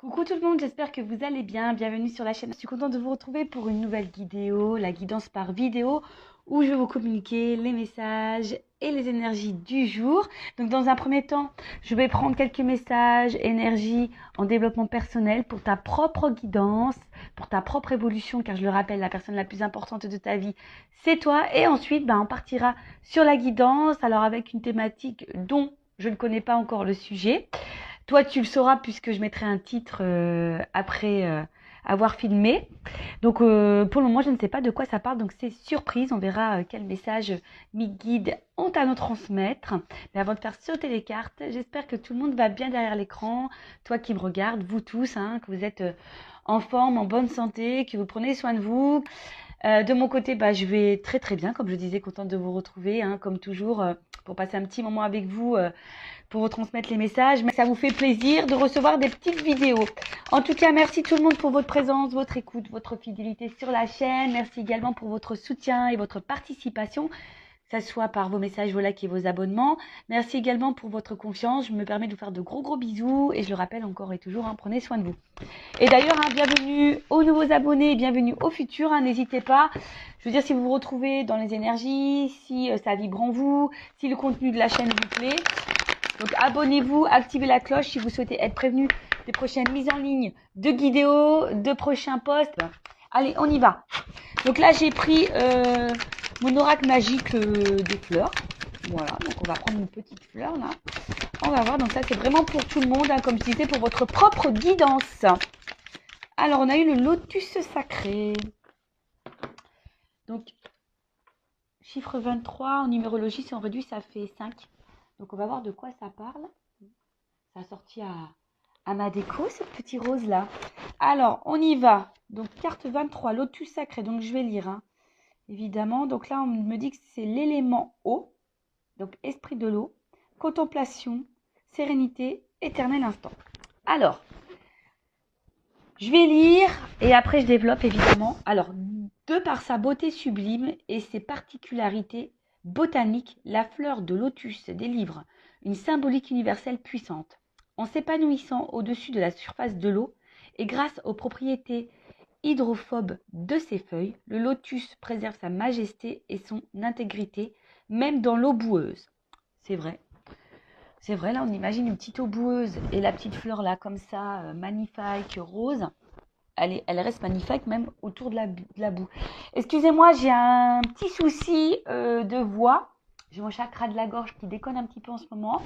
Coucou tout le monde, j'espère que vous allez bien. Bienvenue sur la chaîne. Je suis contente de vous retrouver pour une nouvelle vidéo, la guidance par vidéo, où je vais vous communiquer les messages et les énergies du jour. Donc dans un premier temps, je vais prendre quelques messages, énergie en développement personnel pour ta propre guidance, pour ta propre évolution, car je le rappelle, la personne la plus importante de ta vie, c'est toi. Et ensuite, on partira sur la guidance, alors avec une thématique dont je ne connais pas encore le sujet. Toi, tu le sauras puisque je mettrai un titre après avoir filmé. Donc, pour le moment, je ne sais pas de quoi ça parle. Donc, c'est surprise. On verra quel message mes guides ont à nous transmettre. Mais avant de faire sauter les cartes, j'espère que tout le monde va bien derrière l'écran. Toi qui me regardes, vous tous, que vous êtes en forme, en bonne santé, que vous prenez soin de vous. De mon côté, je vais très très bien. Comme je disais, contente de vous retrouver, comme toujours, pour passer un petit moment avec vous. Pour vous transmettre les messages, mais ça vous fait plaisir de recevoir des petites vidéos. En tout cas, merci tout le monde pour votre présence, votre écoute, votre fidélité sur la chaîne. Merci également pour votre soutien et votre participation, que ce soit par vos messages, vos likes et vos abonnements. Merci également pour votre confiance. Je me permets de vous faire de gros bisous et je le rappelle encore et toujours, prenez soin de vous. Et d'ailleurs, bienvenue aux nouveaux abonnés et bienvenue aux futurs. N'hésitez pas. Je veux dire, si vous vous retrouvez dans les énergies, si ça vibre en vous, si le contenu de la chaîne vous plaît. Donc abonnez-vous, activez la cloche si vous souhaitez être prévenu des prochaines mises en ligne de vidéos, de prochains posts. Allez, on y va. Donc là, j'ai pris mon oracle magique des fleurs. Voilà, donc on va prendre une petite fleur là. On va voir, donc ça c'est vraiment pour tout le monde, comme je disais, pour votre propre guidance. Alors, on a eu le lotus sacré. Donc, chiffre 23, en numérologie, si on réduit, ça fait 5. Donc, on va voir de quoi ça parle. Ça a sorti à ma déco, ce petit rose-là. Alors, on y va. Donc, carte 23, lotus sacré. Donc, je vais lire, évidemment. Donc là, on me dit que c'est l'élément eau. Donc, esprit de l'eau, contemplation, sérénité, éternel instant. Alors, je vais lire et après, je développe, évidemment. Alors, de par sa beauté sublime et ses particularités botaniques, la fleur de lotus délivre une symbolique universelle puissante. En s'épanouissant au-dessus de la surface de l'eau et grâce aux propriétés hydrophobes de ses feuilles, le lotus préserve sa majesté et son intégrité, même dans l'eau boueuse. C'est vrai. C'est vrai, là, on imagine une petite eau boueuse et la petite fleur là, comme ça, magnifique, rose. Elle reste magnifique même autour de la boue. Excusez-moi, j'ai un petit souci de voix. J'ai mon chakra de la gorge qui déconne un petit peu en ce moment.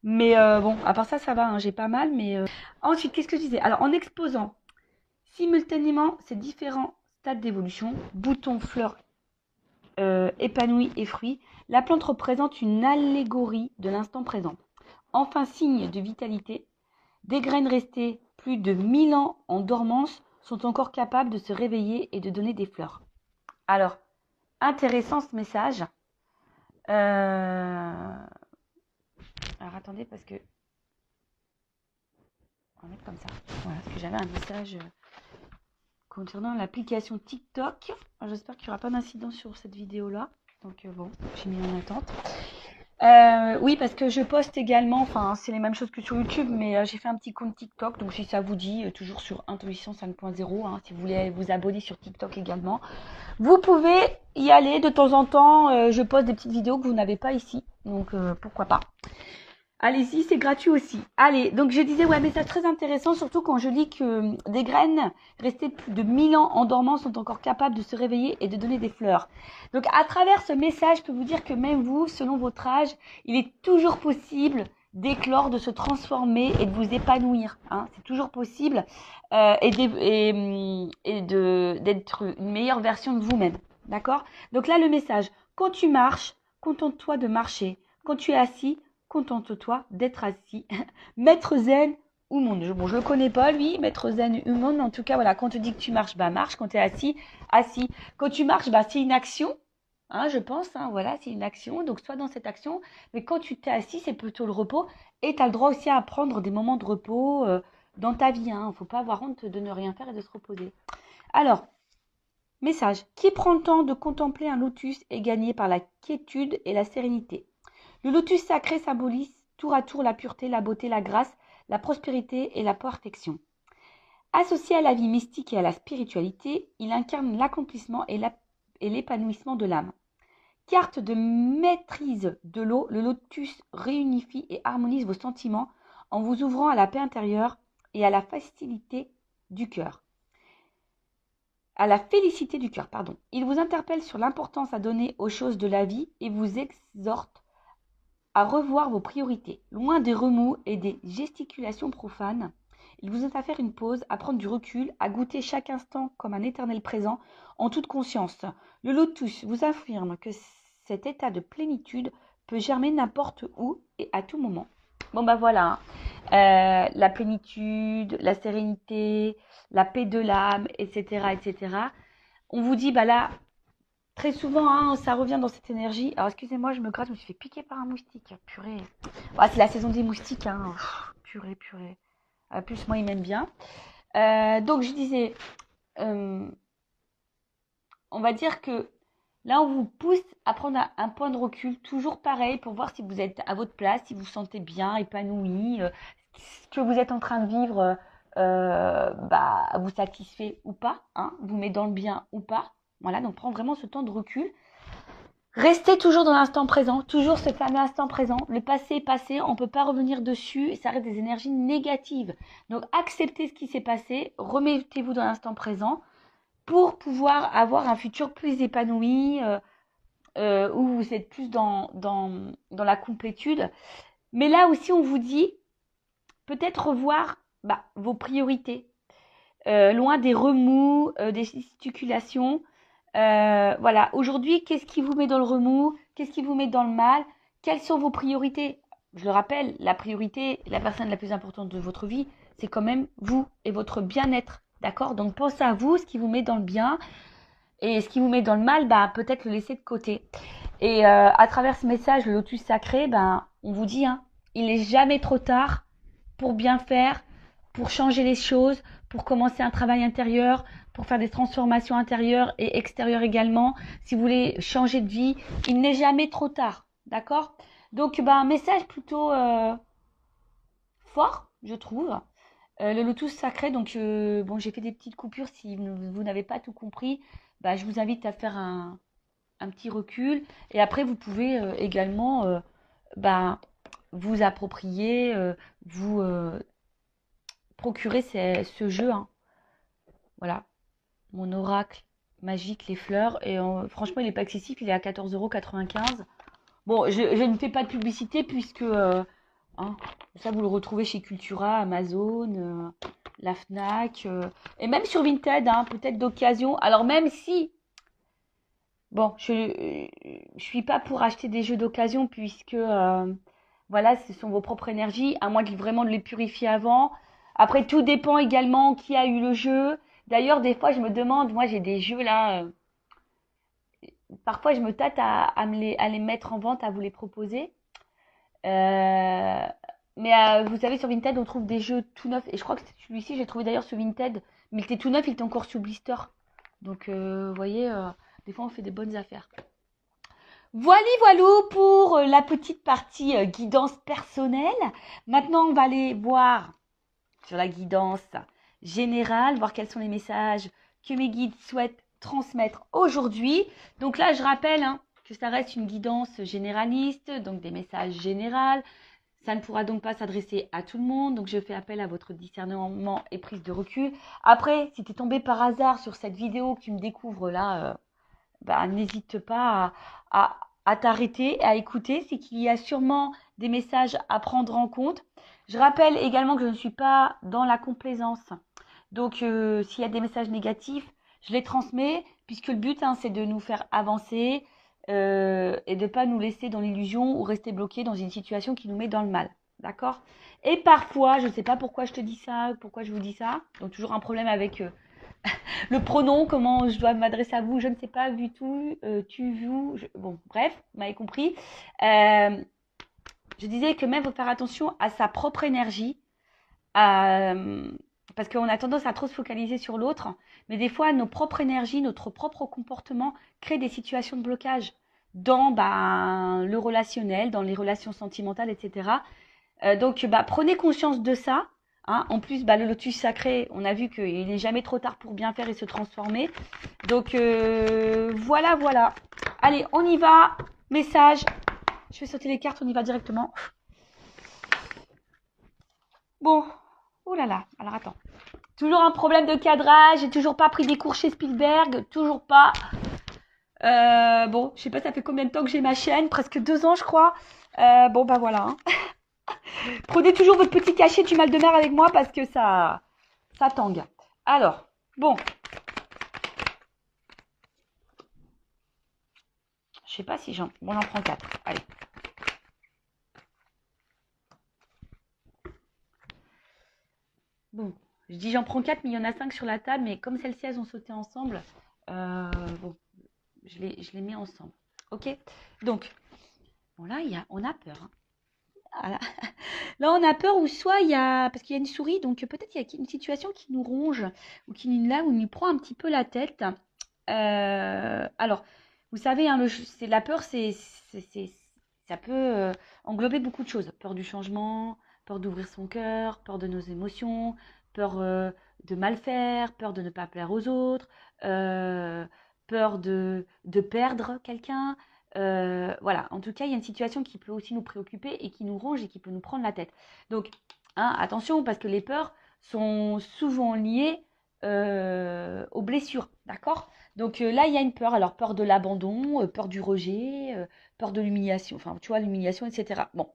Mais bon, à part ça, ça va, j'ai pas mal. Mais ensuite, qu'est-ce que je disais? Alors, en exposant simultanément ces différents stades d'évolution, boutons, fleurs, épanouis et fruits, la plante représente une allégorie de l'instant présent. Enfin, signe de vitalité, des graines restées plus de 1000 ans en dormance sont encore capables de se réveiller et de donner des fleurs. Alors, intéressant ce message. Alors, attendez, parce que... On va mettre comme ça. Voilà, parce que j'avais un message concernant l'application TikTok. J'espère qu'il n'y aura pas d'incident sur cette vidéo-là. Donc, bon, j'ai mis en attente. Oui, parce que je poste également, c'est les mêmes choses que sur YouTube, mais j'ai fait un petit compte TikTok, donc si ça vous dit, toujours sur Intuition 5.0, si vous voulez vous abonner sur TikTok également, vous pouvez y aller de temps en temps. Je poste des petites vidéos que vous n'avez pas ici, donc pourquoi pas. Allez-y, c'est gratuit aussi. Allez, donc je disais, message très intéressant, surtout quand je lis que des graines restées plus de 1000 ans en dormance sont encore capables de se réveiller et de donner des fleurs. Donc à travers ce message, je peux vous dire que même vous, selon votre âge, il est toujours possible d'éclore, de se transformer et de vous épanouir. C'est toujours possible et d'être une meilleure version de vous-même. D'accord? Donc là, le message, quand tu marches, contente-toi de marcher. Quand tu es assis, contente-toi d'être assis. Maître zen ou monde. Bon, je le connais pas, lui, maître zen ou monde, mais en tout cas, voilà, quand on te dit que tu marches, marche. Quand tu es assis, assis. Quand tu marches, c'est une action, je pense, voilà, c'est une action. Donc, sois dans cette action. Mais quand tu t'es assis, c'est plutôt le repos. Et tu as le droit aussi à prendre des moments de repos dans ta vie. Il ne faut pas avoir honte de ne rien faire et de se reposer. Alors, message. Qui prend le temps de contempler un lotus est gagné par la quiétude et la sérénité. Le lotus sacré symbolise tour à tour la pureté, la beauté, la grâce, la prospérité et la perfection. Associé à la vie mystique et à la spiritualité, il incarne l'accomplissement et l'épanouissement de l'âme. Carte de maîtrise de l'eau, le lotus réunifie et harmonise vos sentiments en vous ouvrant à la paix intérieure et à la facilité du cœur. À la félicité du cœur, pardon. Il vous interpelle sur l'importance à donner aux choses de la vie et vous exhorte à revoir vos priorités. Loin des remous et des gesticulations profanes, il vous invite à faire une pause, à prendre du recul, à goûter chaque instant comme un éternel présent en toute conscience. Le lotus vous affirme que cet état de plénitude peut germer n'importe où et à tout moment. Bon bah voilà, la plénitude, la sérénité, la paix de l'âme, etc., etc. On vous dit, bah là, très souvent, hein, ça revient dans cette énergie. Alors, excusez-moi, je me gratte, je me suis fait piquer par un moustique. Purée. Ouais, c'est la saison des moustiques, hein. Purée, purée. Plus, moi, il m'aime bien. Donc, je disais, on va dire que là, on vous pousse à prendre un point de recul, toujours pareil, pour voir si vous êtes à votre place, si vous vous sentez bien, épanoui, ce que vous êtes en train de vivre vous satisfait ou pas, hein, vous met dans le bien ou pas. Voilà, donc prends vraiment ce temps de recul. Restez toujours dans l'instant présent, toujours ce fameux instant présent. Le passé est passé, on ne peut pas revenir dessus et ça reste des énergies négatives. Donc acceptez ce qui s'est passé, remettez-vous dans l'instant présent pour pouvoir avoir un futur plus épanoui, où vous êtes plus dans la complétude. Mais là aussi, on vous dit peut-être revoir vos priorités, loin des remous, des gesticulations. Voilà, aujourd'hui, qu'est-ce qui vous met dans le remous? Qu'est-ce qui vous met dans le mal? Quelles sont vos priorités? Je le rappelle, la priorité, la personne la plus importante de votre vie, c'est quand même vous et votre bien-être. D'accord? Donc pensez à vous, ce qui vous met dans le bien. Et ce qui vous met dans le mal, peut-être le laisser de côté. Et à travers ce message, le lotus sacré, on vous dit, hein, il n'est jamais trop tard pour bien faire, pour changer les choses, pour commencer un travail intérieur, pour faire des transformations intérieures et extérieures également. Si vous voulez changer de vie, il n'est jamais trop tard. D'accord? Donc, un message plutôt fort, je trouve. Le lotus sacré, donc j'ai fait des petites coupures. Si vous n'avez pas tout compris, je vous invite à faire un petit recul. Et après, vous pouvez également vous approprier, vous procurer ce jeu. Hein. Voilà, mon oracle magique, les fleurs. Et franchement, il n'est pas excessif, il est à 14,95 €. Bon, je ne fais pas de publicité puisque ça, vous le retrouvez chez Cultura, Amazon, la Fnac, et même sur Vinted, hein, peut-être d'occasion. Alors même si, bon, je suis pas pour acheter des jeux d'occasion puisque, voilà, ce sont vos propres énergies, à moins vraiment de les purifier avant. Après, tout dépend également qui a eu le jeu. D'ailleurs, des fois, je me demande, moi j'ai des jeux là, parfois je me tâte à les mettre en vente, à vous les proposer. Mais vous savez, sur Vinted, on trouve des jeux tout neufs. Et je crois que celui-ci, j'ai trouvé d'ailleurs sur Vinted. Mais il était tout neuf, il était encore sous blister. Donc, vous voyez, des fois, on fait des bonnes affaires. Voilà pour la petite partie guidance personnelle. Maintenant, on va aller voir sur la guidance générale, voir quels sont les messages que mes guides souhaitent transmettre aujourd'hui. Donc là, je rappelle que ça reste une guidance généraliste, donc des messages généraux. Ça ne pourra donc pas s'adresser à tout le monde, donc je fais appel à votre discernement et prise de recul. Après, si tu es tombé par hasard sur cette vidéo que tu me découvres là, n'hésite pas à t'arrêter, à écouter. C'est qu'il y a sûrement des messages à prendre en compte. Je rappelle également que je ne suis pas dans la complaisance. Donc, s'il y a des messages négatifs, je les transmets, puisque le but, c'est de nous faire avancer, et de ne pas nous laisser dans l'illusion ou rester bloqué dans une situation qui nous met dans le mal. D'accord? Et parfois, je ne sais pas pourquoi je te dis ça, pourquoi je vous dis ça. Donc toujours un problème avec le pronom, comment je dois m'adresser à vous, je ne sais pas, vu tout, tu, vous. Bon, bref, vous m'avez compris. Je disais que même il faut faire attention à sa propre énergie, parce qu'on a tendance à trop se focaliser sur l'autre, mais des fois, nos propres énergies, notre propre comportement crée des situations de blocage dans le relationnel, dans les relations sentimentales, etc. Donc, prenez conscience de ça. Hein. En plus, bah, le lotus sacré, on a vu qu'il n'est jamais trop tard pour bien faire et se transformer. Donc, voilà, voilà. Allez, on y va. Message. Je vais sauter les cartes, on y va directement. Bon. Oh là là. Alors, attends. Toujours un problème de cadrage. J'ai toujours pas pris des cours chez Spielberg. Toujours pas. Bon, je sais pas, ça fait combien de temps que j'ai ma chaîne. Presque 2 ans, je crois. Bon, bah voilà. Hein. Prenez toujours votre petit cachet du mal de mer avec moi parce que ça tangue. Alors, bon. Je sais pas si j'en... Bon, j'en prends 4. Allez. Bon, je dis j'en prends 4, mais il y en a 5 sur la table. Mais comme celles-ci, elles ont sauté ensemble, bon, je les mets ensemble. Ok. Donc, bon là, on a peur. Hein. Voilà. Là, on a peur ou soit il y a... Parce qu'il y a une souris, donc peut-être il y a une situation qui nous ronge ou qui nous prend un petit peu la tête. Alors, vous savez, hein, la peur, ça peut englober beaucoup de choses. Peur du changement, peur d'ouvrir son cœur, peur de nos émotions, peur de mal faire, peur de ne pas plaire aux autres, peur de perdre quelqu'un. Voilà, en tout cas, il y a une situation qui peut aussi nous préoccuper et qui nous ronge et qui peut nous prendre la tête. Donc, hein, attention, parce que les peurs sont souvent liées aux blessures, d'accord? Donc là, il y a une peur. Alors, peur de l'abandon, peur du rejet, peur de l'humiliation. Enfin, tu vois, l'humiliation, etc. Bon.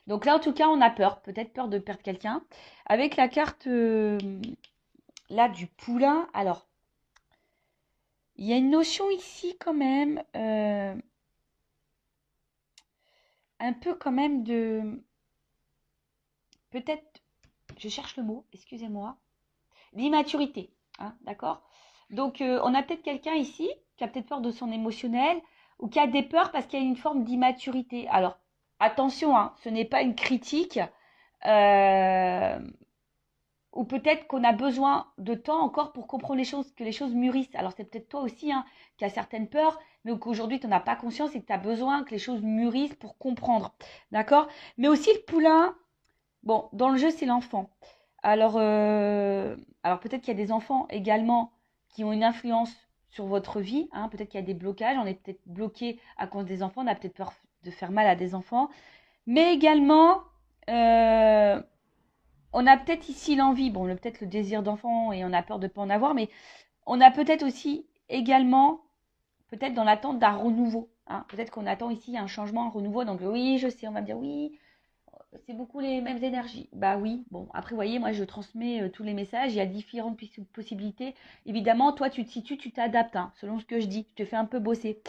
Donc là, en tout cas, on a peur. Peut-être peur de perdre quelqu'un. Avec la carte, là, du poulain. Alors, il y a une notion ici, quand même, un peu quand même de... Peut-être, je cherche le mot, excusez-moi. L'immaturité, hein, d'accord? Donc, on a peut-être quelqu'un ici qui a peut-être peur de son émotionnel ou qui a des peurs parce qu'il y a une forme d'immaturité. Alors, attention, hein, ce n'est pas une critique ou peut-être qu'on a besoin de temps encore pour comprendre les choses, que les choses mûrissent. Alors, c'est peut-être toi aussi hein, qui as certaines peurs, mais qu'aujourd'hui, tu n'en as pas conscience et que tu as besoin que les choses mûrissent pour comprendre, d'accord? Mais aussi le poulain, bon, dans le jeu, c'est l'enfant. Alors peut-être qu'il y a des enfants également qui ont une influence sur votre vie. Hein. Peut-être qu'il y a des blocages. On est peut-être bloqué à cause des enfants. On a peut-être peur de faire mal à des enfants. Mais également, on a peut-être ici l'envie. Bon, peut-être le désir d'enfant et on a peur de ne pas en avoir. Mais on a peut-être aussi également, peut-être dans l'attente d'un renouveau. Hein. Peut-être qu'on attend ici un changement, un renouveau. Donc oui, je sais, on va me dire oui. C'est beaucoup les mêmes énergies. Bah oui, bon, après, vous voyez, moi, je transmets tous les messages. Il y a différentes possibilités. Évidemment, toi, tu te situes, tu t'adaptes, hein, selon ce que je dis. Tu te fais un peu bosser.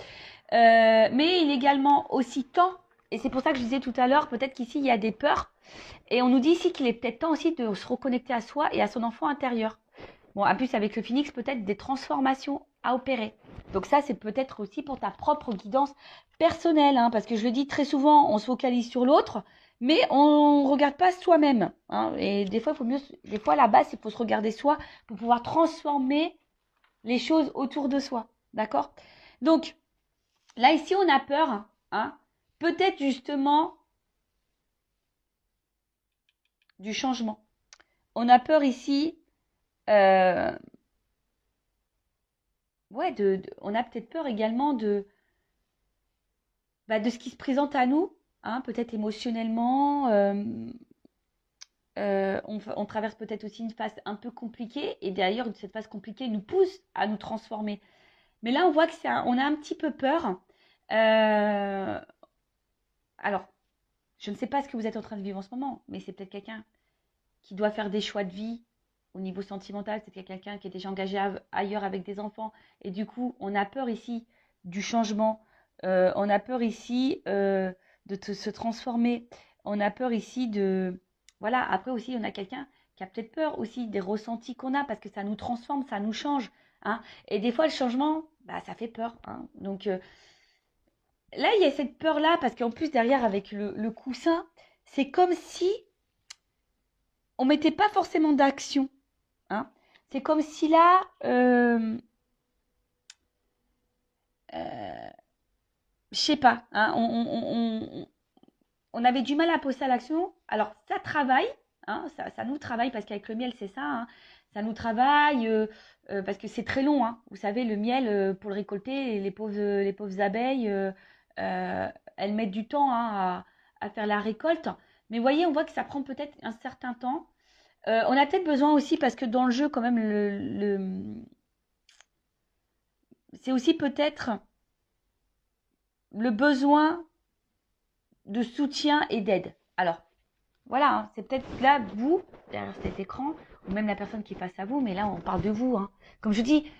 Mais il est également aussi temps, et c'est pour ça que je disais tout à l'heure, peut-être qu'ici, il y a des peurs. Et on nous dit ici qu'il est peut-être temps aussi de se reconnecter à soi et à son enfant intérieur. Bon, en plus, avec le phénix, peut-être des transformations à opérer. Donc ça, c'est peut-être aussi pour ta propre guidance personnelle, hein, parce que je le dis très souvent, on se focalise sur l'autre, mais on ne regarde pas soi-même. Hein, et des fois, des fois, à la base, il faut se regarder soi pour pouvoir transformer les choses autour de soi. D'accord? Donc, là, ici, on a peur. Hein, peut-être justement du changement. On a peur ici... ouais, on a peut-être peur également de ce qui se présente à nous, hein, peut-être émotionnellement. On traverse peut-être aussi une phase un peu compliquée et d'ailleurs cette phase compliquée nous pousse à nous transformer. Mais là, on voit que on a un petit peu peur. Alors, je ne sais pas ce que vous êtes en train de vivre en ce moment, mais c'est peut-être quelqu'un qui doit faire des choix de vie au niveau sentimental. C'est quelqu'un qui est déjà engagé ailleurs avec des enfants. Et du coup, on a peur ici du changement. On a peur ici se transformer. On a peur ici de... Voilà, après aussi, on a quelqu'un qui a peut-être peur aussi des ressentis qu'on a parce que ça nous transforme, ça nous change. Hein. Et des fois, le changement, bah, ça fait peur. Hein. Donc là, il y a cette peur-là parce qu'en plus, derrière, avec le coussin, c'est comme si on ne mettait pas forcément d'action. Hein. C'est comme si là, je sais pas, hein, on avait du mal à passer à l'action. Alors, ça travaille, hein, ça nous travaille, parce qu'avec le miel, c'est ça, hein, ça nous travaille, parce que c'est très long, hein. Vous savez, le miel, pour le récolter, les pauvres abeilles, elles mettent du temps, hein, à faire la récolte. Mais vous voyez, on voit que ça prend peut-être un certain temps. On a peut-être besoin aussi, parce que dans le jeu, quand même, c'est aussi peut-être le besoin de soutien et d'aide. Alors, voilà, hein, c'est peut-être là, vous, derrière cet écran, ou même la personne qui est face à vous, mais là, on parle de vous, hein. Comme je dis,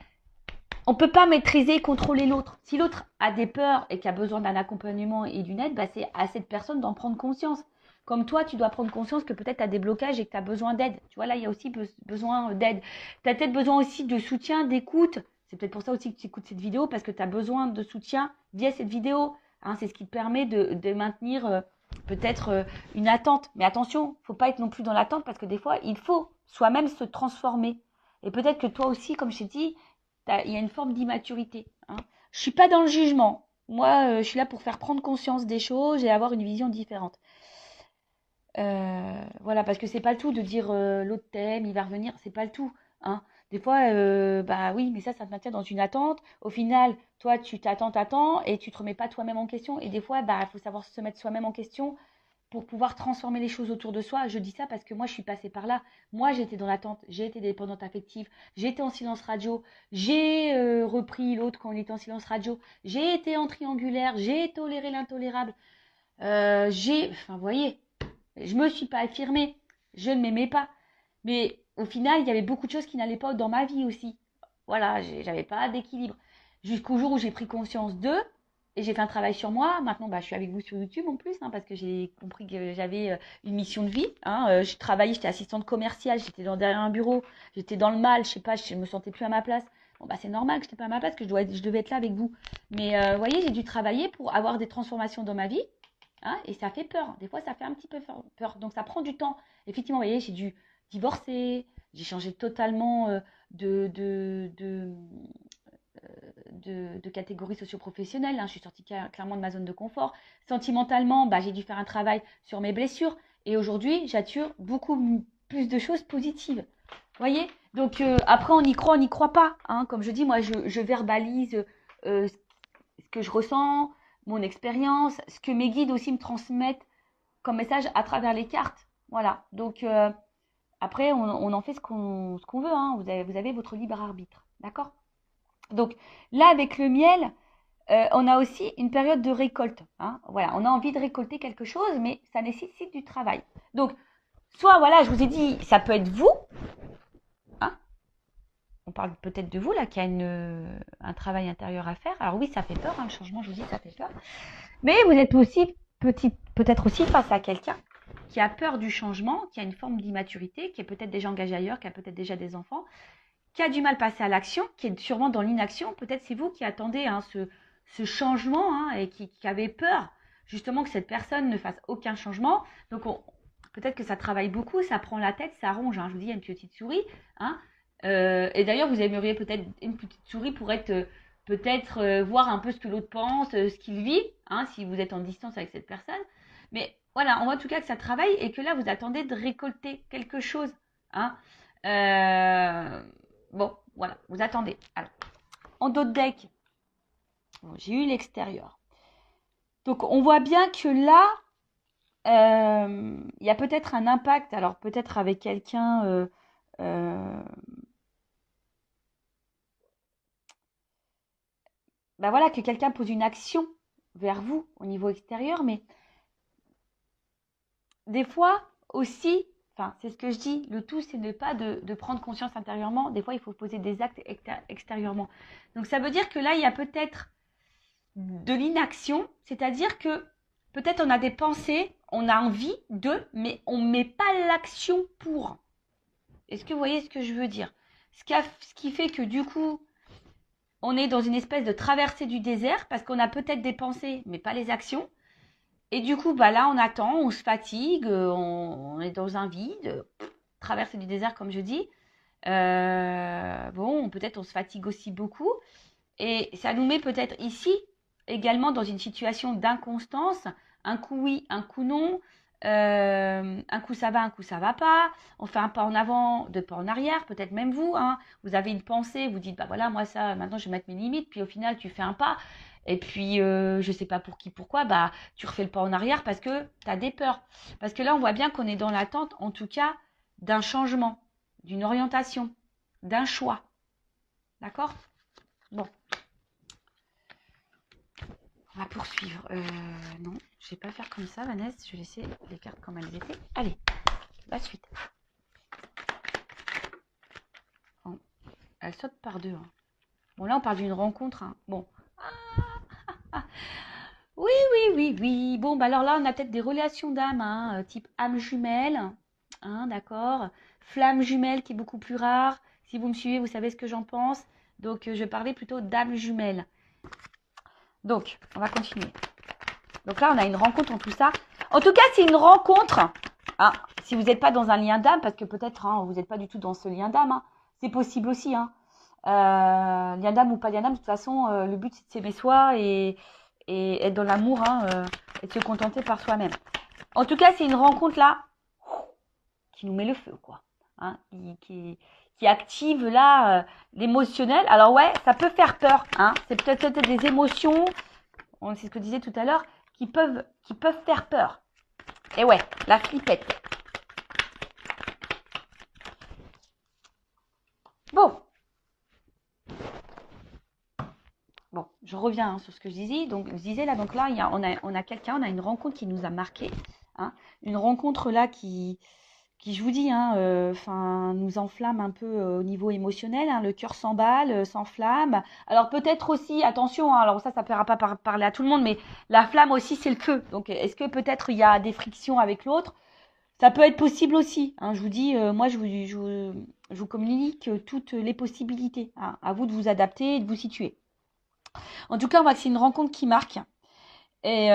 on ne peut pas maîtriser et contrôler l'autre. Si l'autre a des peurs et qui a besoin d'un accompagnement et d'une aide, bah, c'est à cette personne d'en prendre conscience. Comme toi, tu dois prendre conscience que peut-être tu as des blocages et que tu as besoin d'aide. Tu vois, là, il y a aussi besoin d'aide. Tu as peut-être besoin aussi de soutien, d'écoute. C'est peut-être pour ça aussi que tu écoutes cette vidéo, parce que tu as besoin de soutien via cette vidéo. Hein, c'est ce qui te permet de maintenir peut-être une attente. Mais attention, il ne faut pas être non plus dans l'attente, parce que des fois, il faut soi-même se transformer. Et peut-être que toi aussi, comme je t'ai dit, il y a une forme d'immaturité. Hein. Je ne suis pas dans le jugement. Moi, je suis là pour faire prendre conscience des choses et avoir une vision différente. Voilà, parce que c'est pas le tout de dire l'autre t'aime, il va revenir, c'est pas le tout. Hein. Des fois, bah oui, mais ça te maintient dans une attente. Au final, toi, tu t'attends, et tu te remets pas toi-même en question. Et des fois, bah, il faut savoir se mettre soi-même en question pour pouvoir transformer les choses autour de soi. Je dis ça parce que moi, je suis passée par là. Moi, j'étais dans l'attente, j'ai été dépendante affective, j'étais en silence radio, j'ai repris l'autre quand on était en silence radio, j'ai été en triangulaire, j'ai toléré l'intolérable, enfin, vous voyez, je me suis pas affirmée, je ne m'aimais pas. Mais au final, il y avait beaucoup de choses qui n'allaient pas dans ma vie aussi. Voilà, j'avais pas d'équilibre. Jusqu'au jour où j'ai pris conscience d'eux, et j'ai fait un travail sur moi. Maintenant, bah, je suis avec vous sur YouTube en plus, hein, parce que j'ai compris que j'avais une mission de vie. Hein. Je travaillais, j'étais assistante commerciale, j'étais derrière un bureau, j'étais dans le mal, je sais pas, je me sentais plus à ma place. Bon, bah, c'est normal que je n'étais pas à ma place, que je devais être là avec vous. Mais vous voyez, j'ai dû travailler pour avoir des transformations dans ma vie. Hein, et ça fait peur. Des fois, ça fait un petit peu peur. Donc, ça prend du temps. Effectivement, vous voyez, j'ai dû divorcer, j'ai changé totalement de, de, de, de catégorie socio-professionnelle. Hein. Je suis sortie clairement de ma zone de confort. Sentimentalement, bah, j'ai dû faire un travail sur mes blessures. Et aujourd'hui, j'attire beaucoup plus de choses positives. Vous voyez? Donc, après, on y croit, on n'y croit pas. Hein. Comme je dis, moi, je verbalise ce que je ressens, mon expérience, ce que mes guides aussi me transmettent comme message à travers les cartes. Voilà. Donc, après, on en fait ce qu'on veut. Hein. Vous avez votre libre arbitre. D'accord? Donc, là, avec le miel, on a aussi une période de récolte. Hein. Voilà. On a envie de récolter quelque chose, mais ça nécessite du travail. Donc, soit, voilà, je vous ai dit, ça peut être vous. Hein. On parle peut-être de vous, là, qui a un travail intérieur à faire. Alors oui, ça fait peur, hein, le changement, je vous dis, ça fait peur. Mais vous êtes aussi peut-être aussi face à quelqu'un qui a peur du changement, qui a une forme d'immaturité, qui est peut-être déjà engagé ailleurs, qui a peut-être déjà des enfants, qui a du mal à passer à l'action, qui est sûrement dans l'inaction. Peut-être c'est vous qui attendez hein, ce changement hein, et qui avez peur justement que cette personne ne fasse aucun changement. Donc peut-être que ça travaille beaucoup, ça prend la tête, ça ronge. Hein. Je vous dis, il y a une petite souris. Hein. Et d'ailleurs, vous aimeriez peut-être une petite souris pour être peut-être voir un peu ce que l'autre pense, ce qu'il vit, hein, si vous êtes en distance avec cette personne. Mais voilà, on voit en tout cas que ça travaille et que là, vous attendez de récolter quelque chose. Hein. Bon, voilà, vous attendez. Alors, en dos de deck, bon, j'ai eu l'extérieur. Donc, on voit bien que là, il y a peut-être un impact, alors peut-être avec quelqu'un... bah voilà, que quelqu'un pose une action vers vous au niveau extérieur, mais des fois aussi, enfin c'est ce que je dis, le tout c'est ne pas de prendre conscience intérieurement, des fois il faut poser des actes extérieurement. Donc ça veut dire que là il y a peut-être de l'inaction, c'est-à-dire que peut-être on a des pensées, on a envie mais on ne met pas l'action pour. Est-ce que vous voyez ce que je veux dire? Ce qui fait que du coup, on est dans une espèce de traversée du désert parce qu'on a peut-être des pensées, mais pas les actions. Et du coup, bah là, on attend, on se fatigue, on est dans un vide, traversée du désert, comme je dis. Bon, peut-être on se fatigue aussi beaucoup. Et ça nous met peut-être ici également dans une situation d'inconstance, un coup oui, un coup non. Un coup ça va, un coup ça va pas. On fait un pas en avant, deux pas en arrière. Peut-être même vous, hein, vous avez une pensée, vous dites, bah voilà, moi ça, maintenant je vais mettre mes limites. Puis au final, tu fais un pas. Et puis, je sais pas pour qui, pourquoi, bah tu refais le pas en arrière parce que tu as des peurs. Parce que là, on voit bien qu'on est dans l'attente, en tout cas, d'un changement, d'une orientation, d'un choix. D'accord? Bon, on va poursuivre. Non, je vais pas faire comme ça, Vanessa. Je vais laisser les cartes comme elles étaient. Allez, la suite. Bon, elle saute par deux. Hein. Bon, là, on parle d'une rencontre. Hein. Bon. Oui, oui, oui, oui. Bon, bah alors là, on a peut-être des relations d'âme, hein, type âme jumelle. Hein, d'accord. Flamme jumelle qui est beaucoup plus rare. Si vous me suivez, vous savez ce que j'en pense. Donc, je parlais plutôt d'âme jumelle. Donc, on va continuer. Donc là, on a une rencontre en tout ça. En tout cas, c'est une rencontre. Hein, si vous n'êtes pas dans un lien d'âme, parce que peut-être hein, vous n'êtes pas du tout dans ce lien d'âme, hein, c'est possible aussi. Hein. Lien d'âme ou pas lien d'âme, de toute façon, le but c'est de s'aimer soi et être dans l'amour hein, et de se contenter par soi-même. En tout cas, c'est une rencontre là qui nous met le feu, quoi. Hein, qui active là l'émotionnel. Alors ouais, ça peut faire peur. Hein, c'est peut-être des émotions, c'est ce que je disais tout à l'heure, qui peuvent faire peur. Et ouais, la flippette. Bon. Bon, je reviens hein, sur ce que je disais. Donc, là, on a quelqu'un, on a une rencontre qui nous a marqué. Hein, une rencontre là qui je vous dis, hein, nous enflamme un peu au niveau émotionnel. Hein, le cœur s'emballe, s'enflamme. Alors peut-être aussi, attention, hein, alors ça ne plaira pas parler à tout le monde, mais la flamme aussi, c'est le feu. Donc, est-ce que peut-être il y a des frictions avec l'autre? Ça peut être possible aussi. Hein, je vous dis, moi, je vous communique toutes les possibilités. Hein, à vous de vous adapter et de vous situer. En tout cas, on voit que c'est une rencontre qui marque. Et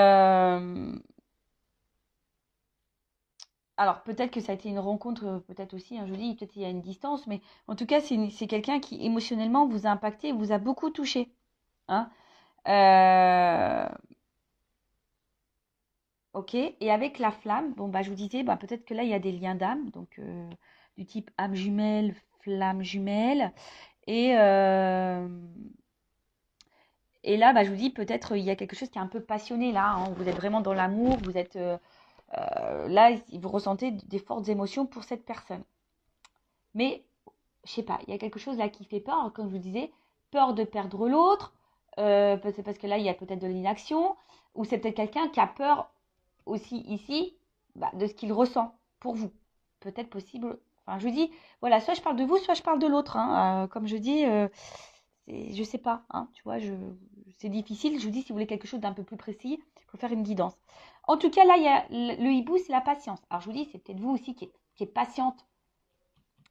alors, peut-être que ça a été une rencontre, peut-être aussi, hein, je vous dis, peut-être il y a une distance, mais en tout cas, c'est quelqu'un qui émotionnellement vous a impacté, vous a beaucoup touché. Hein. Ok, et avec la flamme, bon, bah, je vous disais, bah, peut-être que là, il y a des liens d'âme, donc du type âme jumelle, flamme jumelle. Et, et là, bah, je vous dis, peut-être il y a quelque chose qui est un peu passionné là. Hein, vous êtes vraiment dans l'amour, vous êtes là, vous ressentez des fortes émotions pour cette personne. Mais, je sais pas, il y a quelque chose là qui fait peur, comme je vous disais, peur de perdre l'autre, peut-être parce que là, il y a peut-être de l'inaction, ou c'est peut-être quelqu'un qui a peur aussi ici bah, de ce qu'il ressent pour vous. Peut-être possible. Enfin, je vous dis, voilà, soit je parle de vous, soit je parle de l'autre. Hein. Comme je dis, je sais pas, hein, tu vois, c'est difficile. Je vous dis, si vous voulez quelque chose d'un peu plus précis, il faut faire une guidance. En tout cas, là, il y a le hibou, c'est la patience. Alors, je vous dis, c'est peut-être vous aussi qui est patiente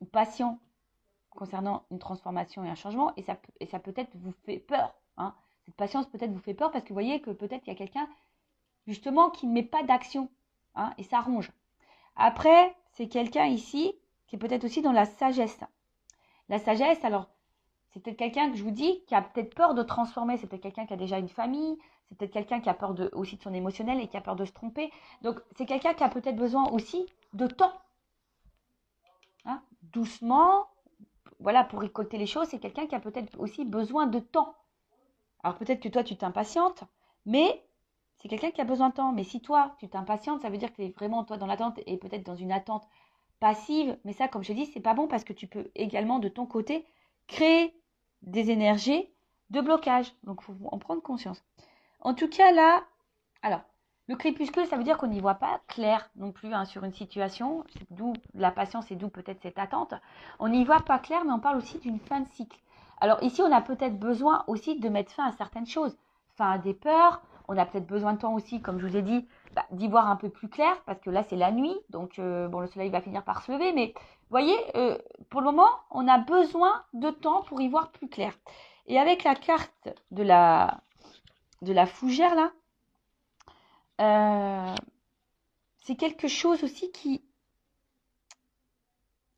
ou patient concernant une transformation et un changement, et ça peut-être vous fait peur. Hein. Cette patience peut-être vous fait peur parce que vous voyez que peut-être il y a quelqu'un justement qui ne met pas d'action, hein, et ça ronge. Après, c'est quelqu'un ici qui est peut-être aussi dans la sagesse. La sagesse, alors, c'est peut-être quelqu'un que je vous dis qui a peut-être peur de transformer, c'est peut-être quelqu'un qui a déjà une famille, c'est peut-être quelqu'un qui a peur aussi de son émotionnel et qui a peur de se tromper. Donc, c'est quelqu'un qui a peut-être besoin aussi de temps. Hein, doucement, voilà, pour récolter les choses, c'est quelqu'un qui a peut-être aussi besoin de temps. Alors peut-être que toi, tu t'impatientes, mais c'est quelqu'un qui a besoin de temps. Mais si toi, tu t'impatientes, ça veut dire que tu es vraiment, toi, dans l'attente et peut-être dans une attente passive. Mais ça, comme je dis, c'est pas bon parce que tu peux également, de ton côté, créer des énergies de blocage. Donc, il faut en prendre conscience. En tout cas, là, alors, le crépuscule, ça veut dire qu'on n'y voit pas clair non plus hein, sur une situation. C'est d'où la patience et d'où peut-être cette attente. On n'y voit pas clair, mais on parle aussi d'une fin de cycle. Alors ici, on a peut-être besoin aussi de mettre fin à certaines choses. Fin à des peurs. On a peut-être besoin de temps aussi, comme je vous ai dit, d'y voir un peu plus clair, parce que là, c'est la nuit. Donc, bon, le soleil va finir par se lever. Mais, vous voyez, pour le moment, on a besoin de temps pour y voir plus clair. Et avec la carte de la fougère, là, c'est quelque chose aussi qui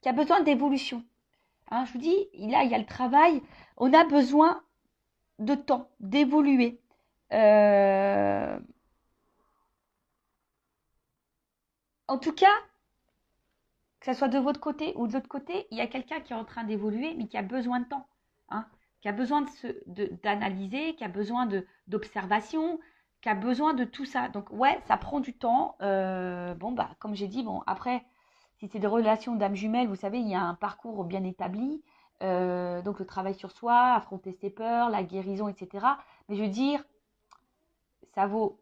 a besoin d'évolution. Hein, je vous dis, là, il y a le travail. On a besoin de temps, d'évoluer. En tout cas, que ce soit de votre côté ou de l'autre côté, il y a quelqu'un qui est en train d'évoluer, mais qui a besoin de temps, hein, qui a besoin d'analyser, qui a besoin d'observation, qui a besoin de tout ça. Donc, ouais, ça prend du temps. Bon, bah, comme j'ai dit, bon, après, si c'est des relations d'âme jumelle, vous savez, il y a un parcours bien établi. Donc, le travail sur soi, affronter ses peurs, la guérison, etc. Mais je veux dire, ça vaut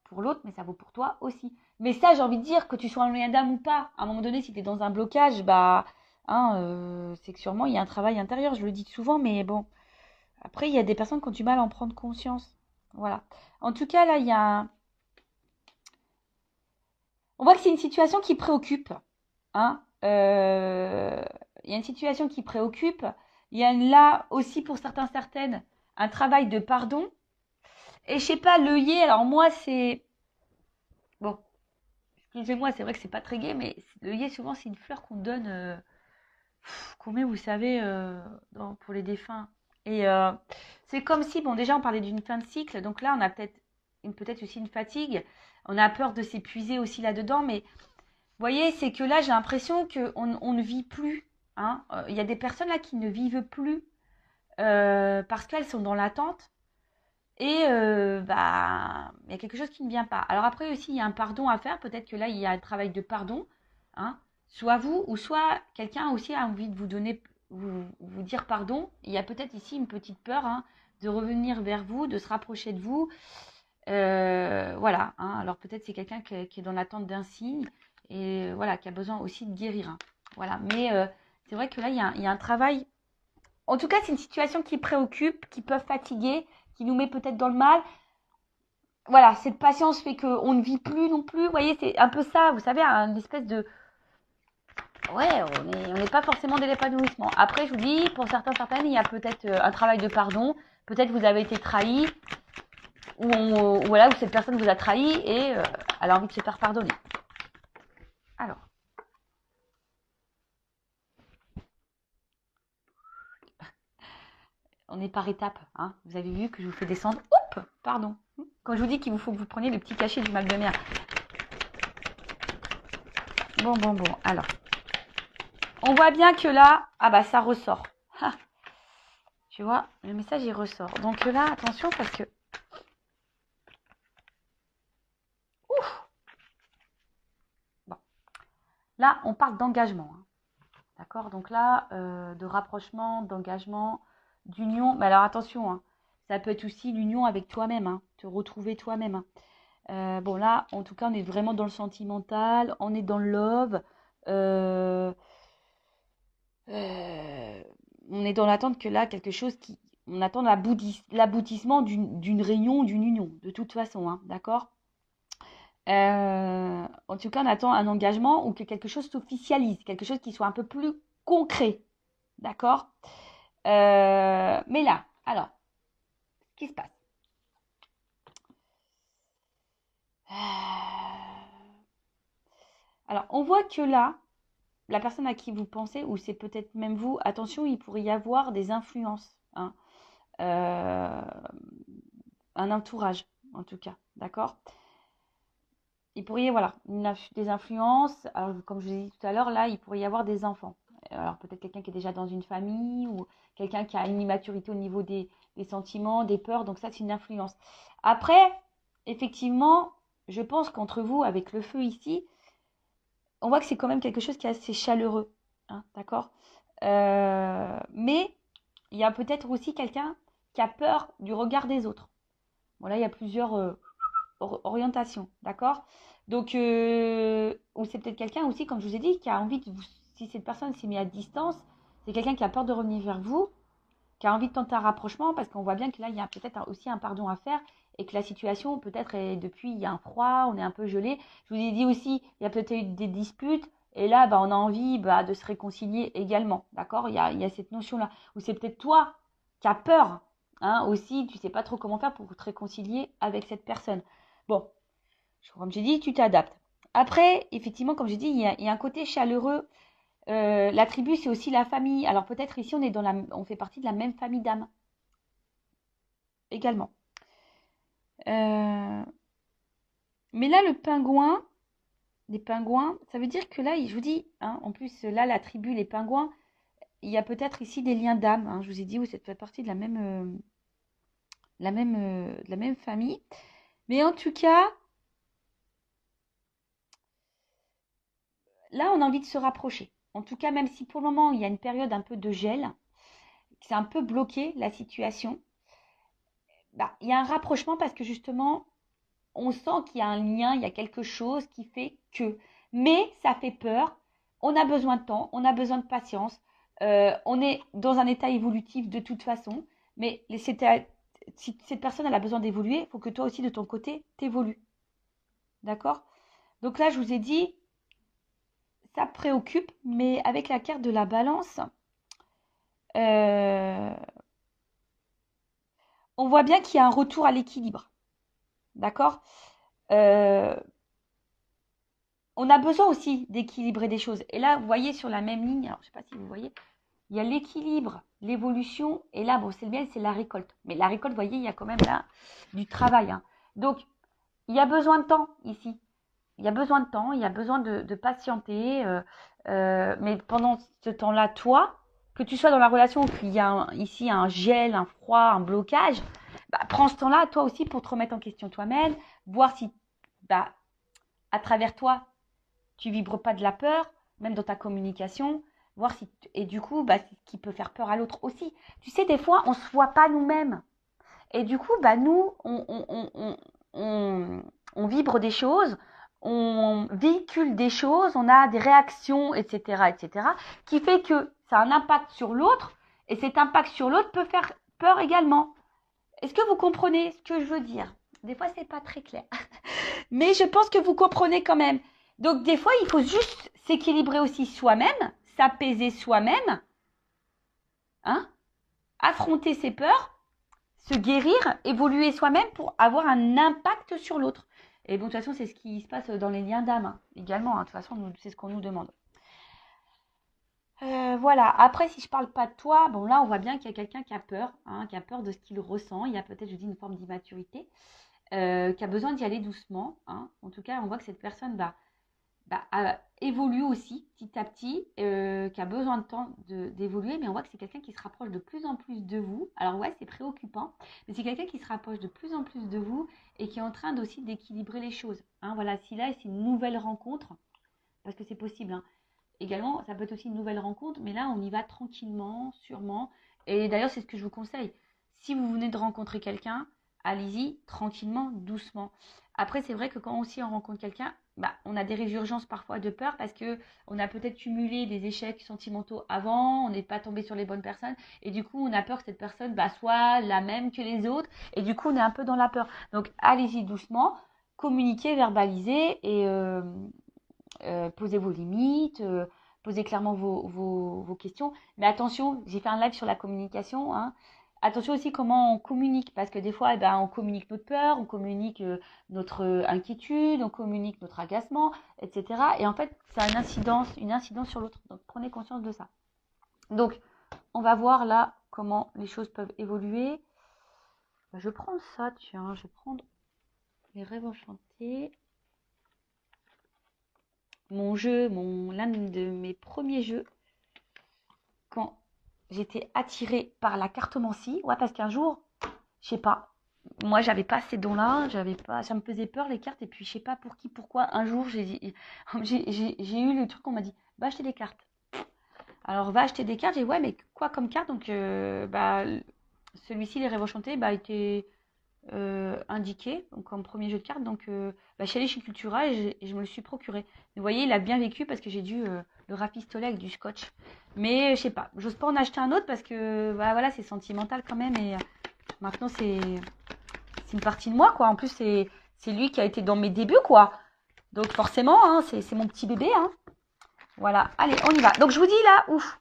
pour l'autre, mais ça vaut pour toi aussi. Mais ça, j'ai envie de dire que tu sois un lien d'âme ou pas, à un moment donné, si tu es dans un blocage, bah, hein, c'est que sûrement il y a un travail intérieur, je le dis souvent, mais bon. Après, il y a des personnes qui ont du mal à en prendre conscience. Voilà. En tout cas, là, il y a on voit que c'est une situation qui préoccupe. Hein. Il y a une situation qui préoccupe. Il y a là aussi, pour certains, certaines, un travail de pardon. Et je sais pas, l'œillet, alors moi, c'est... Bon, excusez-moi, c'est vrai que c'est pas très gai, mais l'œillet, souvent, c'est une fleur qu'on donne, qu'on met, vous savez, pour les défunts. Et c'est comme si, bon, déjà, on parlait d'une fin de cycle, donc là, on a peut-être aussi une fatigue. On a peur de s'épuiser aussi là-dedans, mais vous voyez, c'est que là, j'ai l'impression qu'on ne vit plus. Hein. Il y a des personnes là qui ne vivent plus parce qu'elles sont dans l'attente. Et bah, il y a quelque chose qui ne vient pas. Alors après aussi, il y a un pardon à faire. Peut-être que là, il y a un travail de pardon. Hein. Soit vous, ou soit quelqu'un aussi a envie de vous donner, vous dire pardon. Il y a peut-être ici une petite peur, hein, de revenir vers vous, de se rapprocher de vous. Voilà. Hein. Alors peut-être c'est quelqu'un qui est dans l'attente d'un signe et voilà, qui a besoin aussi de guérir. Hein. Voilà. Mais c'est vrai que là, il y a un travail. En tout cas, c'est une situation qui préoccupe, qui peut fatiguer, qui nous met peut-être dans le mal. Voilà, cette patience fait qu'on ne vit plus non plus. Vous voyez, c'est un peu ça, vous savez, une espèce de... Ouais, on n'est pas forcément dans l'épanouissement. Après, je vous dis, pour certains, certaines, il y a peut-être un travail de pardon. Peut-être vous avez été trahi, voilà, où cette personne vous a trahi et elle a envie de se faire pardonner. Alors, on est par étapes. Hein. Vous avez vu que je vous fais descendre. Oups, pardon. Quand je vous dis qu'il vous faut que vous preniez le petit cachet du mal de mer. Bon. Alors, on voit bien que là, ah bah ça ressort. Ha. Tu vois, le message il ressort. Donc là, attention parce que... Ouf. Bon. Là, on parle d'engagement. Hein. D'accord. Donc là, de rapprochement, d'engagement, d'union. Mais alors attention, hein, ça peut être aussi l'union avec toi-même, hein, te retrouver toi-même. Hein. Bon là, en tout cas, on est vraiment dans le sentimental, on est dans le love. Euh, euh, on est dans l'attente que là, quelque chose qui... On attend l'aboutissement d'une réunion, d'une union, de toute façon, hein, d'accord. En tout cas, on attend un engagement ou que quelque chose s'officialise, quelque chose qui soit un peu plus concret. D'accord. Mais là, alors, ce qui se passe. Alors, on voit que là, la personne à qui vous pensez, ou c'est peut-être même vous, attention, il pourrait y avoir des influences. Hein. Euh, un entourage, en tout cas. D'accord. Il pourrait y avoir des influences. Alors, comme je vous ai dit tout à l'heure, là, il pourrait y avoir des enfants. Alors, peut-être quelqu'un qui est déjà dans une famille ou quelqu'un qui a une immaturité au niveau des sentiments, des peurs. Donc, ça, c'est une influence. Après, effectivement, je pense qu'entre vous, avec le feu ici, on voit que c'est quand même quelque chose qui est assez chaleureux. Hein, d'accord. Mais il y a peut-être aussi quelqu'un qui a peur du regard des autres. Bon, là, il y a plusieurs orientation, d'accord. Donc, ou c'est peut-être quelqu'un aussi, comme je vous ai dit, qui a envie de vous, si cette personne s'est mise à distance, c'est quelqu'un qui a peur de revenir vers vous, qui a envie de tenter un rapprochement, parce qu'on voit bien que là, il y a peut-être aussi un pardon à faire, et que la situation, peut-être, est depuis, il y a un froid, on est un peu gelé. Je vous ai dit aussi, il y a peut-être eu des disputes, et là, bah, on a envie de se réconcilier également, d'accord. Il y a cette notion-là, ou c'est peut-être toi qui as peur, hein, aussi, tu sais pas trop comment faire pour te réconcilier avec cette personne. Bon, comme j'ai dit, tu t'adaptes. Après, effectivement, comme j'ai dit, il y a un côté chaleureux. La tribu, c'est aussi la famille. Alors peut-être ici, on fait partie de la même famille d'âmes également. Mais là, le pingouin, les pingouins, ça veut dire que là, je vous dis, hein, en plus, là, la tribu, les pingouins, il y a peut-être ici des liens d'âme. Hein, je vous ai dit, vous faites partie de de la même famille. Mais en tout cas, là, on a envie de se rapprocher. En tout cas, même si pour le moment, il y a une période un peu de gel, c'est un peu bloqué la situation, bah, il y a un rapprochement parce que justement, on sent qu'il y a un lien, il y a quelque chose qui fait que. Mais ça fait peur. On a besoin de temps, on a besoin de patience. On est dans un état évolutif de toute façon. Mais si cette personne elle a besoin d'évoluer, il faut que toi aussi de ton côté t'évolues. D'accord? Donc là, je vous ai dit, ça préoccupe, mais avec la carte de la balance, euh, on voit bien qu'il y a un retour à l'équilibre. D'accord? Euh, on a besoin aussi d'équilibrer des choses. Et là, vous voyez sur la même ligne, alors je ne sais pas si vous voyez, il y a l'équilibre, l'évolution, et là, bon, c'est le miel, c'est la récolte. Mais la récolte, vous voyez, il y a quand même là du travail. Hein. Donc, il y a besoin de temps ici. Il y a besoin de temps, il y a besoin de patienter. Mais pendant ce temps-là, toi, que tu sois dans la relation où il y a ici un gel, un froid, un blocage, bah, prends ce temps-là, toi aussi, pour te remettre en question toi-même, voir si, bah, à travers toi, tu vibres pas de la peur, même dans ta communication, voir si et du coup, bah, c'est ce qui peut faire peur à l'autre aussi. Tu sais, des fois, on se voit pas nous-mêmes. Et du coup, bah, nous, on vibre des choses, on véhicule des choses, on a des réactions, etc., qui fait que ça a un impact sur l'autre, et cet impact sur l'autre peut faire peur également. Est-ce que vous comprenez ce que je veux dire? Des fois, c'est pas très clair. Mais je pense que vous comprenez quand même. Donc, des fois, il faut juste s'équilibrer aussi soi-même, s'apaiser soi-même, hein, affronter ses peurs, se guérir, évoluer soi-même pour avoir un impact sur l'autre. Et bon, de toute façon, c'est ce qui se passe dans les liens d'âme hein, également. Hein. De toute façon, c'est ce qu'on nous demande. Voilà. Après, si je parle pas de toi, bon là, on voit bien qu'il y a quelqu'un qui a peur, hein, qui a peur de ce qu'il ressent. Il y a peut-être, je dis, une forme d'immaturité, qui a besoin d'y aller doucement. Hein. En tout cas, on voit que cette personne évolue aussi petit à petit, qui a besoin de temps d'évoluer, mais on voit que c'est quelqu'un qui se rapproche de plus en plus de vous. Alors ouais, c'est préoccupant, mais c'est quelqu'un qui se rapproche de plus en plus de vous et qui est en train aussi d'équilibrer les choses. Hein, voilà, si là c'est une nouvelle rencontre, parce que c'est possible. Hein. Également, ça peut être aussi une nouvelle rencontre, mais là on y va tranquillement, sûrement. Et d'ailleurs, c'est ce que je vous conseille. Si vous venez de rencontrer quelqu'un, allez-y tranquillement, doucement. Après, c'est vrai que quand aussi on rencontre quelqu'un, bah, on a des résurgences parfois de peur parce que on a peut-être cumulé des échecs sentimentaux avant, on n'est pas tombé sur les bonnes personnes et du coup on a peur que cette personne bah, soit la même que les autres et du coup on est un peu dans la peur. Donc allez-y doucement, communiquez, verbalisez et posez vos limites, posez clairement vos questions. Mais attention, j'ai fait un live sur la communication. Hein. Attention aussi comment on communique, parce que des fois, eh ben, on communique notre peur, on communique notre inquiétude, on communique notre agacement, etc. Et en fait, ça a une incidence sur l'autre. Donc, prenez conscience de ça. Donc, on va voir là comment les choses peuvent évoluer. Je vais prendre ça, tiens, je vais prendre les rêves enchantés. L'un de mes premiers jeux, quand j'étais attirée par la cartomancie, ouais, parce qu'un jour, je sais pas, moi j'avais pas ces dons-là, ça me faisait peur les cartes, et puis je sais pas pour qui, pourquoi, un jour j'ai eu le truc, on m'a dit, va acheter des cartes. Alors va acheter des cartes, j'ai dit, ouais, mais quoi comme carte? Donc, celui-ci, les rêves enchantés, était indiqué donc comme premier jeu de cartes. Donc, je suis allée chez Cultura et je me le suis procuré. Vous voyez, il a bien vécu parce que j'ai dû le rafistoler avec du scotch. Mais je sais pas, j'ose pas en acheter un autre parce que voilà, c'est sentimental quand même. Et maintenant, c'est une partie de moi, quoi. En plus, c'est lui qui a été dans mes débuts, quoi. Donc, forcément, hein, c'est mon petit bébé. Hein. Voilà, allez, on y va. Donc, je vous dis là, ouf.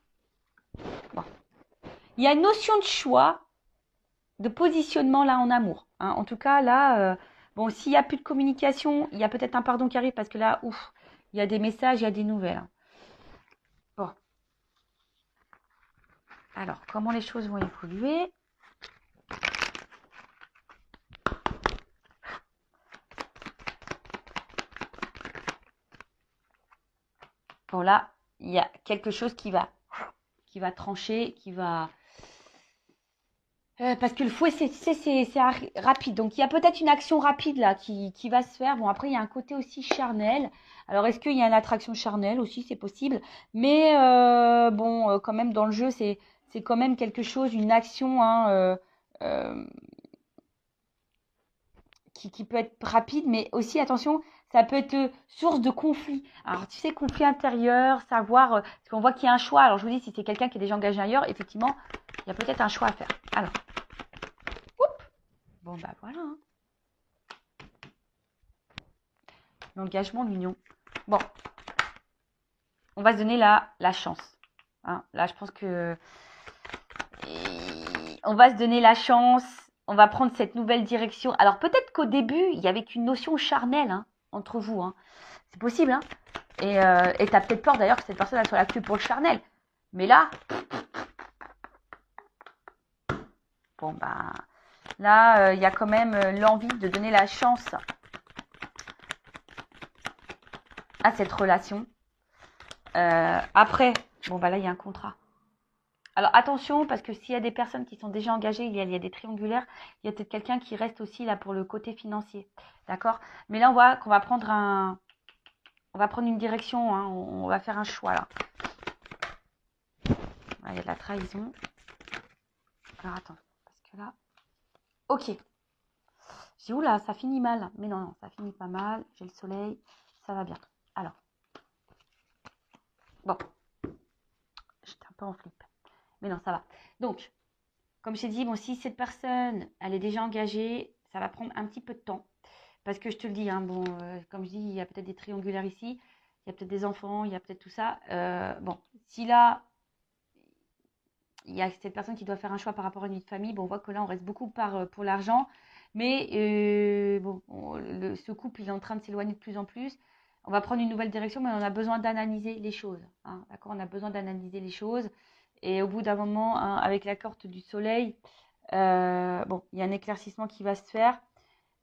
Bon. Il y a une notion de choix de positionnement là en amour. Hein. En tout cas, là, bon, s'il n'y a plus de communication, il y a peut-être un pardon qui arrive parce que là, ouf, il y a des messages, il y a des nouvelles. Hein. Bon. Alors, comment les choses vont évoluer? là, il y a quelque chose qui va trancher, qui va... parce que le fouet, c'est rapide. Donc, il y a peut-être une action rapide là qui va se faire. Bon, après, il y a un côté aussi charnel. Alors, est-ce qu'il y a une attraction charnelle aussi? C'est possible. Mais bon, quand même, dans le jeu, c'est quand même quelque chose, une action hein, euh, qui peut être rapide. Mais aussi, attention, ça peut être source de conflit. Alors, tu sais, conflit intérieur, savoir... parce qu'on voit qu'il y a un choix. Alors, je vous dis, si c'est quelqu'un qui est déjà engagé ailleurs, effectivement, il y a peut-être un choix à faire. Alors, bon, bah voilà. Hein. L'engagement, l'union. Bon, on va se donner la chance. Hein. Là, je pense que on va se donner la chance. On va prendre cette nouvelle direction. Alors, peut-être qu'au début, il y avait qu'une notion charnelle hein, entre vous. Hein. C'est possible. Hein. Et tu as peut-être peur d'ailleurs que cette personne elle soit là que pour le charnel. Mais là, bon, bah, là, il y a quand même l'envie de donner la chance à cette relation. Après, bon, bah là, il y a un contrat. Alors, attention, parce que s'il y a des personnes qui sont déjà engagées, il y a des triangulaires, il y a peut-être quelqu'un qui reste aussi là pour le côté financier. D'accord? Mais là, on voit qu'on va prendre on va prendre une direction, hein, on va faire un choix, là. Ah, il y a de la trahison. Alors, attends, parce que là... Ok. J'ai où là, ça finit mal. Mais non, non, ça finit pas mal. J'ai le soleil, ça va bien. Alors. Bon. J'étais un peu en flip. Mais non, ça va. Donc, comme je t'ai dit, bon, si cette personne, elle est déjà engagée, ça va prendre un petit peu de temps. Parce que je te le dis, hein, bon, comme je dis, il y a peut-être des triangulaires ici, il y a peut-être des enfants, il y a peut-être tout ça. Bon, si là, il y a cette personne qui doit faire un choix par rapport à une vie de famille, bon, on voit que là, on reste beaucoup pour l'argent. Mais bon, ce couple, il est en train de s'éloigner de plus en plus. On va prendre une nouvelle direction, mais on a besoin d'analyser les choses. Hein, d'accord? On a besoin d'analyser les choses. Et au bout d'un moment, hein, avec la carte du soleil, bon, il y a un éclaircissement qui va se faire.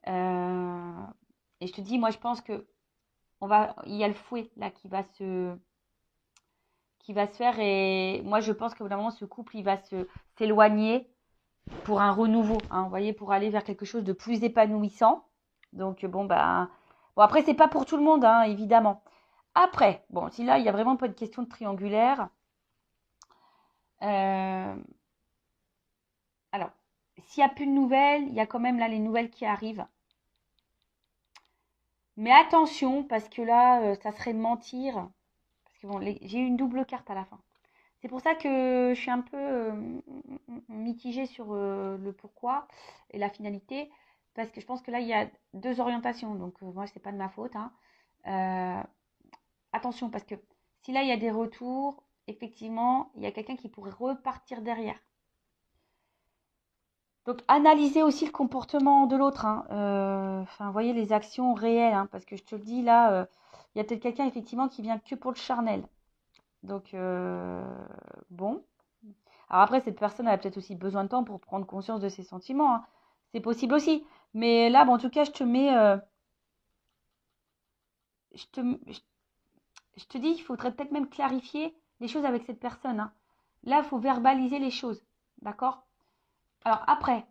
Et je te dis, moi, je pense que il y a le fouet là qui va se faire. Et moi, je pense que vraiment, ce couple, il va s'éloigner pour un renouveau. Hein, vous voyez, pour aller vers quelque chose de plus épanouissant. Donc, bon, bah, bon, après, c'est pas pour tout le monde, hein, évidemment. Après, bon, si là, il n'y a vraiment pas de question de triangulaire. Alors, s'il n'y a plus de nouvelles, il y a quand même là les nouvelles qui arrivent. Mais attention, parce que là, ça serait mentir. Parce que bon, j'ai eu une double carte à la fin. C'est pour ça que je suis un peu mitigée sur le pourquoi et la finalité. Parce que je pense que là, il y a deux orientations. Donc, moi, c'est pas de ma faute. Hein. Attention, parce que si là, il y a des retours, effectivement, il y a quelqu'un qui pourrait repartir derrière. Donc, analysez aussi le comportement de l'autre. Hein. Enfin, vous voyez les actions réelles. Hein, parce que je te le dis, là, il y a peut-être quelqu'un, effectivement, qui vient que pour le charnel. Donc, bon. Alors après, cette personne a peut-être aussi besoin de temps pour prendre conscience de ses sentiments. Hein. C'est possible aussi. Mais là, bon, en tout cas, je te mets... je te dis, il faudrait peut-être même clarifier les choses avec cette personne. Hein. Là, il faut verbaliser les choses. D'accord? Alors après,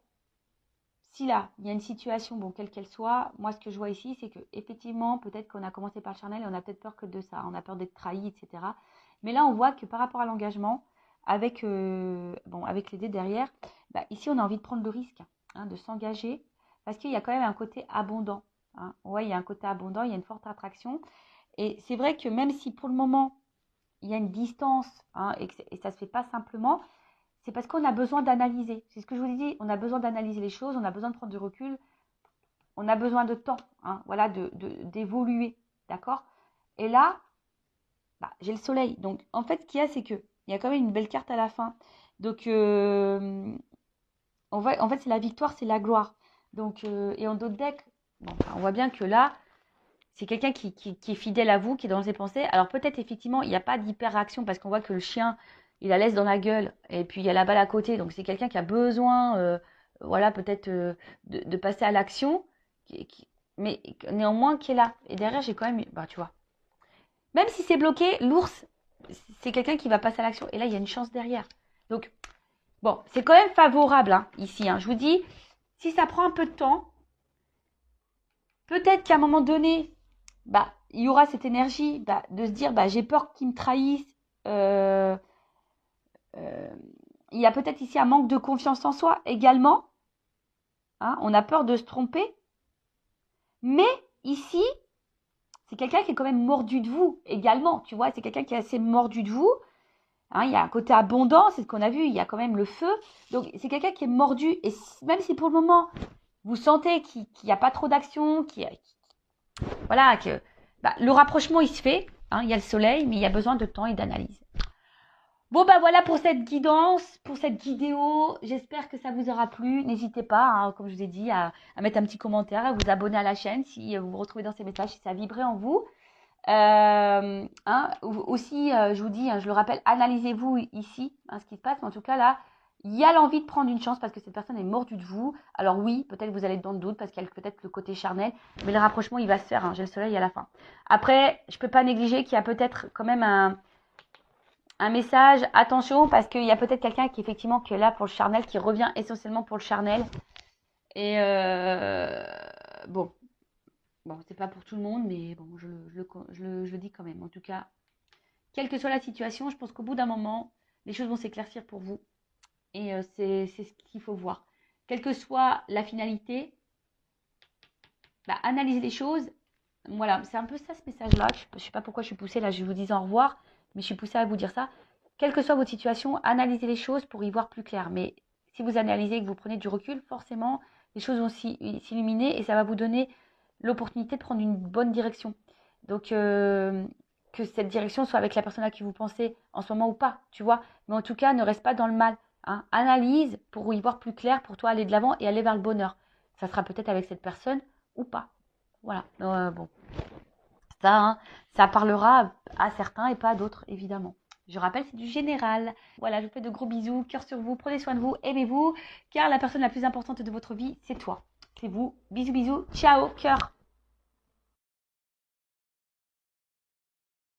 si là, il y a une situation, bon, quelle qu'elle soit, moi, ce que je vois ici, c'est que effectivement, peut-être qu'on a commencé par le charnel et on a peut-être peur que de ça. On a peur d'être trahi, etc. Mais là, on voit que par rapport à l'engagement, avec, avec les dés derrière, bah, ici, on a envie de prendre le risque hein, de s'engager parce qu'il y a quand même un côté abondant. Hein. Ouais, il y a un côté abondant, il y a une forte attraction. Et c'est vrai que même si pour le moment, il y a une distance hein, et ça ne se fait pas simplement, c'est parce qu'on a besoin d'analyser. C'est ce que je vous ai dit, on a besoin d'analyser les choses, on a besoin de prendre du recul, on a besoin de temps, hein, voilà, d'évoluer, d'accord? Et là, bah, j'ai le soleil. Donc, en fait, ce qu'il y a, c'est qu'il y a quand même une belle carte à la fin. Donc, en fait, c'est la victoire, c'est la gloire. Donc, et en d'autres decks, bon, on voit bien que là, c'est quelqu'un qui est fidèle à vous, qui est dans ses pensées. Alors peut-être effectivement, il n'y a pas d'hyper-réaction parce qu'on voit que le chien, il la laisse dans la gueule et puis il y a la balle à côté. Donc c'est quelqu'un qui a besoin, voilà, peut-être de passer à l'action, mais néanmoins qui est là. Et derrière, j'ai quand même, bah tu vois, Même si c'est bloqué, l'ours, c'est quelqu'un qui va passer à l'action. Et là, il y a une chance derrière. Donc, bon, c'est quand même favorable hein, ici. Hein. Je vous dis, si ça prend un peu de temps, peut-être qu'à un moment donné, bah, il y aura cette énergie bah, de se dire, bah, j'ai peur qu'ils me trahissent. Euh, euh, il y a peut-être ici un manque de confiance en soi également. Hein, on a peur de se tromper. Mais ici, c'est quelqu'un qui est quand même mordu de vous également. Tu vois, c'est quelqu'un qui est assez mordu de vous. Hein, il y a un côté abondant, c'est ce qu'on a vu, il y a quand même le feu. Donc, c'est quelqu'un qui est mordu. Et même si pour le moment, vous sentez qu'il n'y a pas trop d'action, voilà, que bah, le rapprochement, il se fait. Hein, il y a le soleil, mais il y a besoin de temps et d'analyse. Bon, bah voilà pour cette guidance, pour cette vidéo. J'espère que ça vous aura plu. N'hésitez pas, hein, comme je vous ai dit, à mettre un petit commentaire, à vous abonner à la chaîne si vous vous retrouvez dans ces messages, si ça a vibré en vous. Hein, aussi, je vous dis, hein, je le rappelle, analysez-vous ici, hein, ce qui se passe. Mais en tout cas, là, il y a l'envie de prendre une chance parce que cette personne est mordue de vous. Alors oui, peut-être vous allez être dans le doute parce qu'il y a peut-être le côté charnel. Mais le rapprochement, il va se faire. Hein, j'ai le soleil à la fin. Après, je ne peux pas négliger qu'il y a peut-être quand même un message. Attention, parce qu'il y a peut-être quelqu'un qui, effectivement, qui est là pour le charnel, qui revient essentiellement pour le charnel. Et bon. Bon, c'est pas pour tout le monde, mais bon, je le dis quand même. En tout cas, quelle que soit la situation, je pense qu'au bout d'un moment, les choses vont s'éclaircir pour vous. Et c'est ce qu'il faut voir. Quelle que soit la finalité, bah, analyser les choses. Voilà, c'est un peu ça ce message-là. Je ne sais pas pourquoi je suis poussée là, je vous dis au revoir, mais je suis poussée à vous dire ça. Quelle que soit votre situation, analysez les choses pour y voir plus clair. Mais si vous analysez et que vous prenez du recul, forcément, les choses vont s'illuminer et ça va vous donner l'opportunité de prendre une bonne direction. Donc, que cette direction soit avec la personne à qui vous pensez en ce moment ou pas, tu vois. Mais en tout cas, ne reste pas dans le mal. Hein. Analyse pour y voir plus clair, pour toi aller de l'avant et aller vers le bonheur. Ça sera peut-être avec cette personne ou pas. Voilà. Bon, ça, hein, ça parlera à certains et pas à d'autres, évidemment. Je rappelle, c'est du général. Voilà, je vous fais de gros bisous, cœur sur vous, prenez soin de vous, aimez-vous, car la personne la plus importante de votre vie, c'est toi. C'est vous. Bisous, bisous, ciao, cœur.